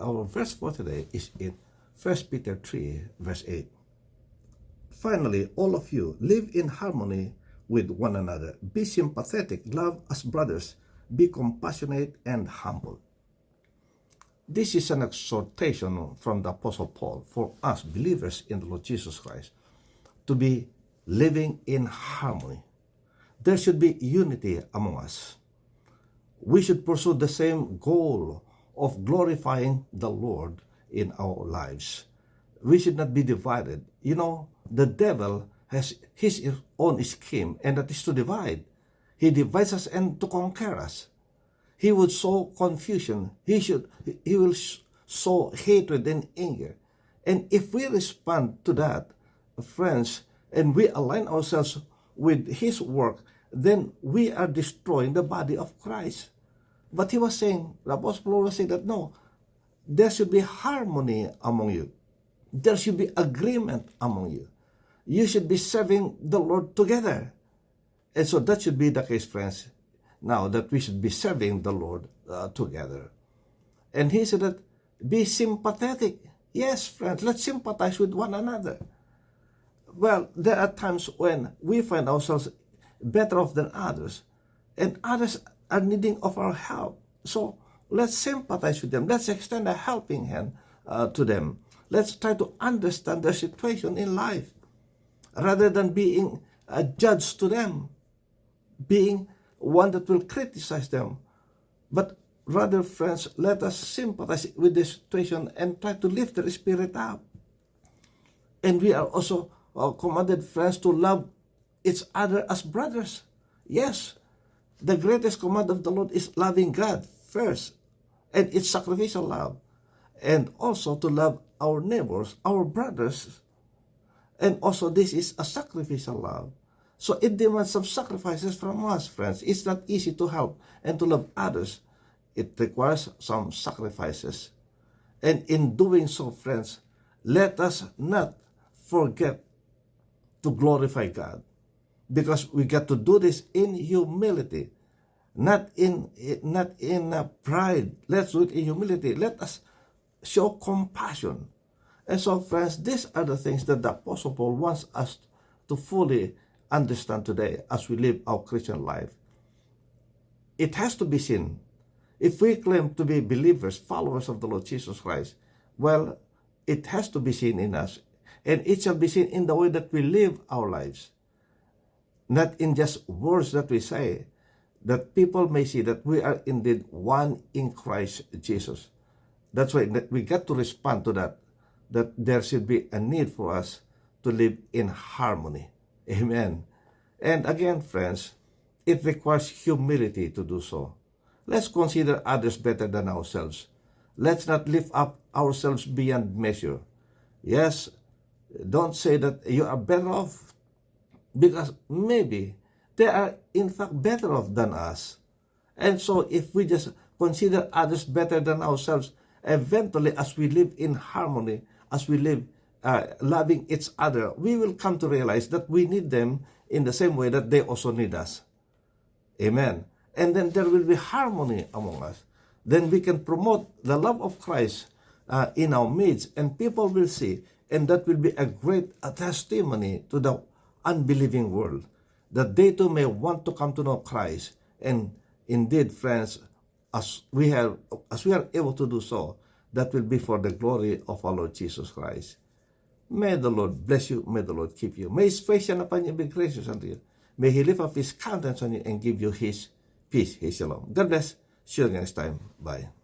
our verse for today is in 1 Peter 3, verse 8. Finally, all of you live in harmony with one another. Be sympathetic, love as brothers, be compassionate and humble. This is an exhortation from the Apostle Paul for us believers in the Lord Jesus Christ to be living in harmony. There should be unity among us. We should pursue the same goal of glorifying the Lord in our lives. We should not be divided. You know, the devil has his own scheme, and that is to divide. He divides us and to conquer us. He would sow confusion. He will sow hatred and anger. And if we respond to that, friends, and we align ourselves with his work, then we are destroying the body of Christ. But he was saying, the Apostle Paul was saying that no, there should be harmony among you. There should be agreement among you. You should be serving the Lord together. And so that should be the case, friends, now that we should be serving the Lord together. And he said that be sympathetic. Yes, friends, let's sympathize with one another. Well, there are times when we find ourselves better off than others, and others are needing of our help. So let's sympathize with them. Let's extend a helping hand to them. Let's try to understand their situation in life rather than being a judge to them, being one that will criticize them. But rather, friends, let us sympathize with the situation and try to lift their spirit up. And we are also commanded, friends, to love each other as brothers. Yes, the greatest command of the Lord is loving God first, and it's sacrificial love. And also to love our neighbors, our brothers. And also this is a sacrificial love. So it demands some sacrifices from us, friends. It's not easy to help and to love others. It requires some sacrifices. And in doing so, friends, let us not forget to glorify God. Because we got to do this in humility, not in pride. Let's do it in humility. Let us show compassion. And so, friends, these are the things that the Apostle Paul wants us to fully understand today as we live our Christian life. It has to be seen. If we claim to be believers, followers of the Lord Jesus Christ, well, it has to be seen in us. And it shall be seen in the way that we live our lives. Not in just words that we say, that people may see that we are indeed one in Christ Jesus. That's why we got to respond to that there should be a need for us to live in harmony. Amen. And again, friends, it requires humility to do so. Let's consider others better than ourselves. Let's not lift up ourselves beyond measure. Yes, don't say that you are better off, because maybe they are in fact better off than us. And so if we just consider others better than ourselves, eventually as we live in harmony, as we live loving each other, we will come to realize that we need them in the same way that they also need us. Amen. And then there will be harmony among us. Then we can promote the love of Christ in our midst, and people will see, and that will be a great testimony to the unbelieving world, that they too may want to come to know Christ. And indeed, friends, as we are able to do so, that will be for the glory of our Lord Jesus Christ. May the Lord bless you. May the Lord keep you. May His face shine upon you and be gracious unto you. May He lift up His countenance on you and give you His peace, His shalom. God bless. See you again next time. Bye.